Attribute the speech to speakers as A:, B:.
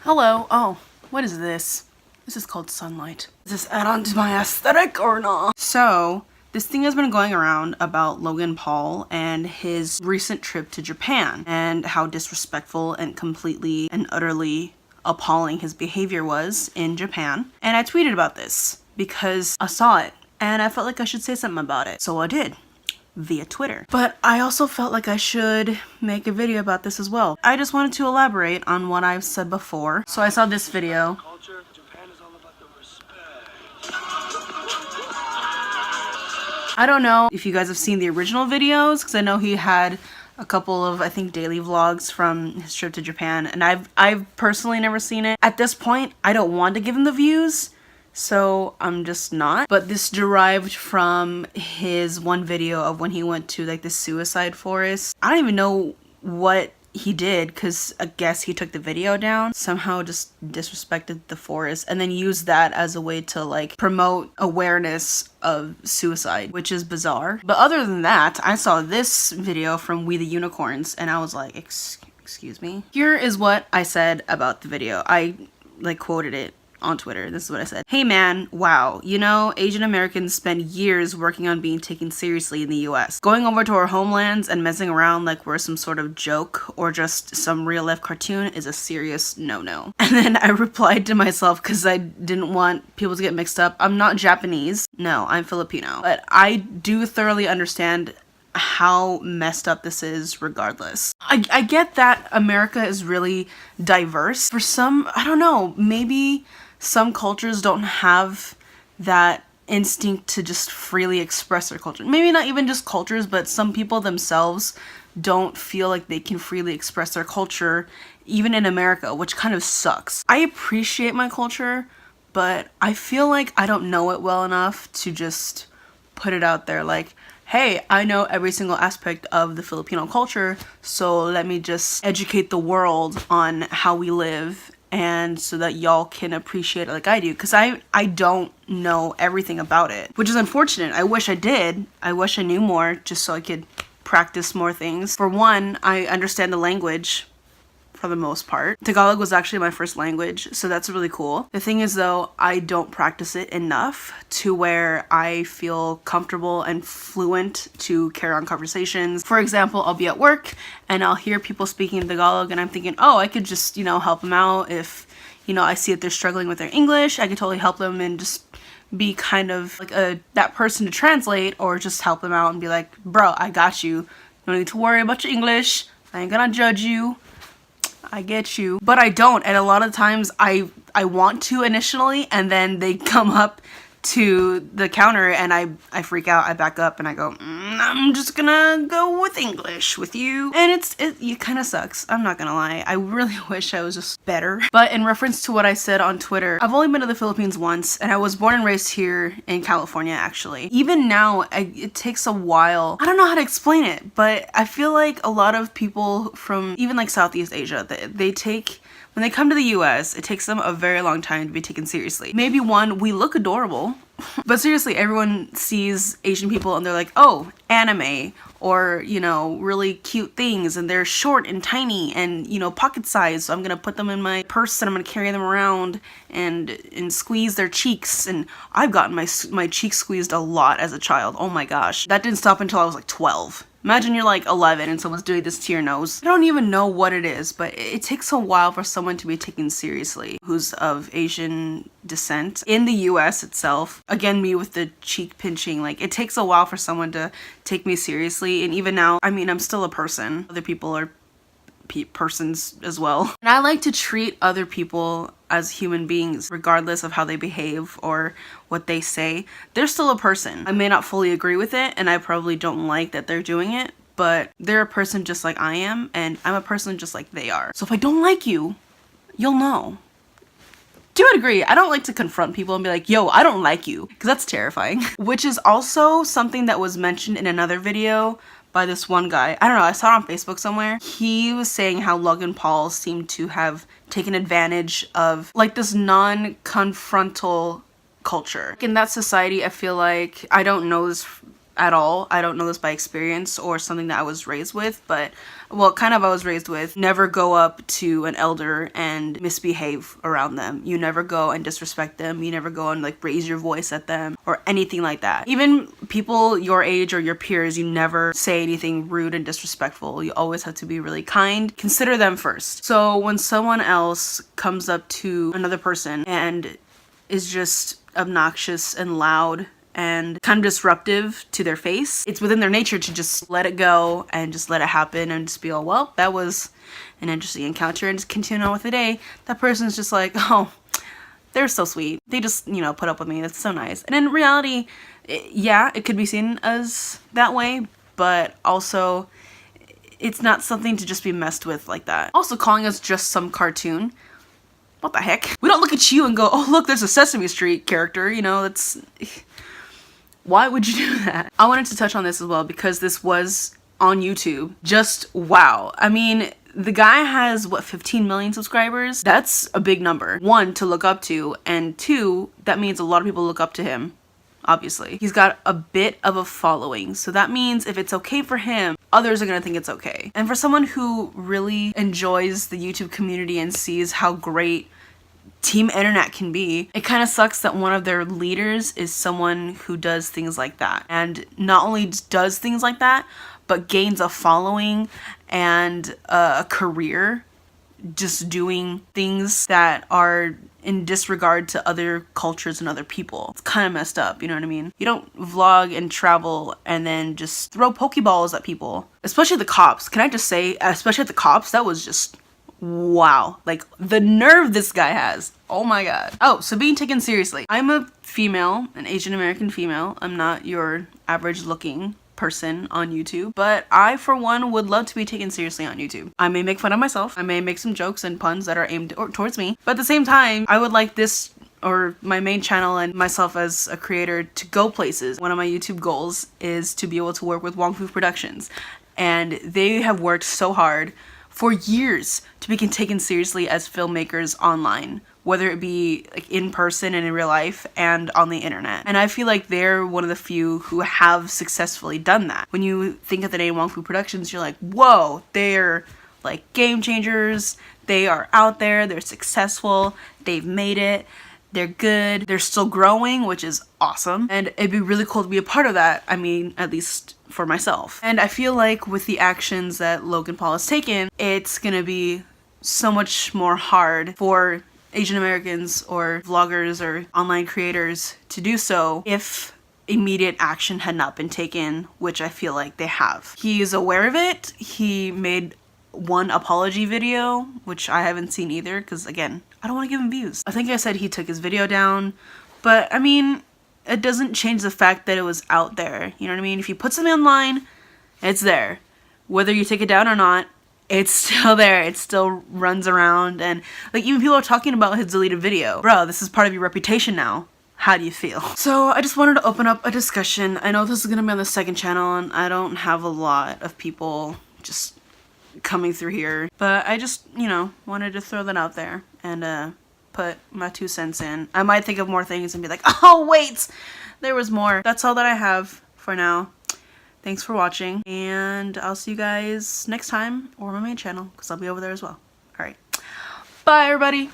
A: Hello. Oh, what is this? This is called sunlight. Does this add on to my aesthetic or not? So, this thing has been going around about Logan Paul and his recent trip to Japan and how disrespectful and completely and utterly appalling his behavior was in Japan. And I tweeted about this because I saw it and I felt like I should say something about it. So I did. Via Twitter. But I also felt like I should make a video about this as well. I just wanted to elaborate on what I've said before. So I saw this video. I don't know if you guys have seen the original videos, because I know he had a couple of, I think, daily vlogs from his trip to Japan, and I've personally never seen it. At this point, I don't want to give him the views, so I'm just not. But this derived from his one video of when he went to like the suicide forest. I don't even know what he did, because I guess he took the video down, somehow just disrespected the forest, and then used that as a way to like promote awareness of suicide, which is bizarre. But other than that, I saw this video from We the Unicorns and I was like, excuse me? Here is what I said about the video. I like quoted it on Twitter. This is what I said. "Hey man, wow, you know, Asian Americans spend years working on being taken seriously in the US. Going over to our homelands and messing around like we're some sort of joke or just some real life cartoon is a serious no-no." And then I replied to myself because I didn't want people to get mixed up. I'm not Japanese. No, I'm Filipino. But I do thoroughly understand how messed up this is regardless. I get that America is really diverse. For some, I don't know, maybe some cultures don't have that instinct to just freely express their culture. Maybe not even just cultures, but some people themselves don't feel like they can freely express their culture, even in America, which kind of sucks. I appreciate my culture, but I feel like I don't know it well enough to just put it out there like, hey, I know every single aspect of the Filipino culture, so let me just educate the world on how we live, and so that y'all can appreciate it like I do, because I don't know everything about it, which is unfortunate. I wish I did. I wish I knew more just so I could practice more things. For one, I understand the language for the most part. Tagalog was actually my first language, so that's really cool. The thing is though, I don't practice it enough to where I feel comfortable and fluent to carry on conversations. For example, I'll be at work and I'll hear people speaking Tagalog and I'm thinking, oh, I could just, you know, help them out. If, you know, I see that they're struggling with their English, I could totally help them and just be kind of like that person to translate, or just help them out and be like, bro, I got you. No need to worry about your English. I ain't gonna judge you. I get you. But I don't, and a lot of times I want to initially, and then they come up to the counter and I freak out, I back up and I go, I'm just gonna go with English with you. And it kind of sucks, I'm not gonna lie. I really wish I was just better. But in reference to what I said on Twitter, I've only been to the Philippines once, and I was born and raised here in California actually. Even now, it takes a while. I don't know how to explain it, but I feel like a lot of people from even like Southeast Asia, when they come to the US, it takes them a very long time to be taken seriously. Maybe one, we look adorable, but seriously, everyone sees Asian people and they're like, oh, anime, or, you know, really cute things, and they're short and tiny and, you know, pocket size, so I'm gonna put them in my purse and I'm gonna carry them around and squeeze their cheeks. And I've gotten my cheeks squeezed a lot as a child. Oh my gosh. That didn't stop until I was like 12. Imagine you're like 11 and someone's doing this to your nose. I don't even know what it is, but it takes a while for someone to be taken seriously who's of Asian descent. In the US itself, again, me with the cheek pinching, like it takes a while for someone to take me seriously. And even now, I mean, I'm still a person. Other people are persons as well. And I like to treat other people as human beings, regardless of how they behave or what they say. They're still a person. I may not fully agree with it, and I probably don't like that they're doing it, but they're a person just like I am, and I'm a person just like they are. So if I don't like you, you'll know. To a degree, I don't like to confront people and be like, yo, I don't like you, because that's terrifying. Which is also something that was mentioned in another video by this one guy. I don't know, I saw it on Facebook somewhere. He was saying how Logan Paul seemed to have taken advantage of like this non-confrontal culture. In that society, I feel like, I don't know this at all. I don't know this by experience or something that I was raised with, but well, kind of I was raised with. Never go up to an elder and misbehave around them. You never go and disrespect them. You never go and like raise your voice at them or anything like that. Even people your age or your peers, you never say anything rude and disrespectful. You always have to be really kind. Consider them first. So when someone else comes up to another person and is just obnoxious and loud and kind of disruptive to their face, it's within their nature to just let it go and just let it happen and just be all, well, that was an interesting encounter, and just continue on with the day. That person's just like, oh, they're so sweet. They just, you know, put up with me. That's so nice. And in reality, yeah, it could be seen as that way, but also it's not something to just be messed with like that. Also, calling us just some cartoon. What the heck? We don't look at you and go, oh, look, there's a Sesame Street character, you know, that's... Why would you do that? I wanted to touch on this as well because this was on YouTube. Just wow. I mean, the guy has, what, 15 million subscribers? That's a big number. One, to look up to, and two, that means a lot of people look up to him, obviously. He's got a bit of a following, so that means if it's okay for him, others are gonna think it's okay. And for someone who really enjoys the YouTube community and sees how great Team Internet can be, it kind of sucks that one of their leaders is someone who does things like that. And not only does things like that, but gains a following and a career just doing things that are in disregard to other cultures and other people. It's kind of messed up, you know what I mean? You don't vlog and travel and then just throw Pokeballs at people. Especially the cops. Can I just say, especially at the cops, that was just... wow, like the nerve this guy has. Oh my god. Oh, so being taken seriously. I'm a female, an Asian American female. I'm not your average looking person on YouTube, but I for one would love to be taken seriously on YouTube. I may make fun of myself. I may make some jokes and puns that are aimed towards me, but at the same time, I would like this or my main channel and myself as a creator to go places. One of my YouTube goals is to be able to work with Wong Fu Productions, and they have worked so hard for years to be taken seriously as filmmakers online, whether it be like in person and in real life and on the internet. And I feel like they're one of the few who have successfully done that. When you think of the name Wong Fu Productions, you're like, whoa, they're like game changers. They are out there, they're successful, they've made it, they're good, they're still growing, which is awesome. And it'd be really cool to be a part of that. I mean, at least for myself. And I feel like with the actions that Logan Paul has taken, it's gonna be so much more hard for Asian Americans or vloggers or online creators to do so if immediate action had not been taken, which I feel like they have. He is aware of it. He made one apology video, which I haven't seen either because, again, I don't want to give him views. I think I said he took his video down, but I mean, it doesn't change the fact that it was out there. You know what I mean? If you put something online, it's there. Whether you take it down or not, it's still there. It still runs around, and like even people are talking about his deleted video. Bro, this is part of your reputation now. How do you feel? So I just wanted to open up a discussion. I know this is gonna be on the second channel and I don't have a lot of people just coming through here, but I just, you know, wanted to throw that out there and put my 2 cents in. I might think of more things and be like, oh wait, there was more. That's all that I have for now. Thanks for watching, and I'll see you guys next time, or my main channel, because I'll be over there as well. Alright, bye everybody!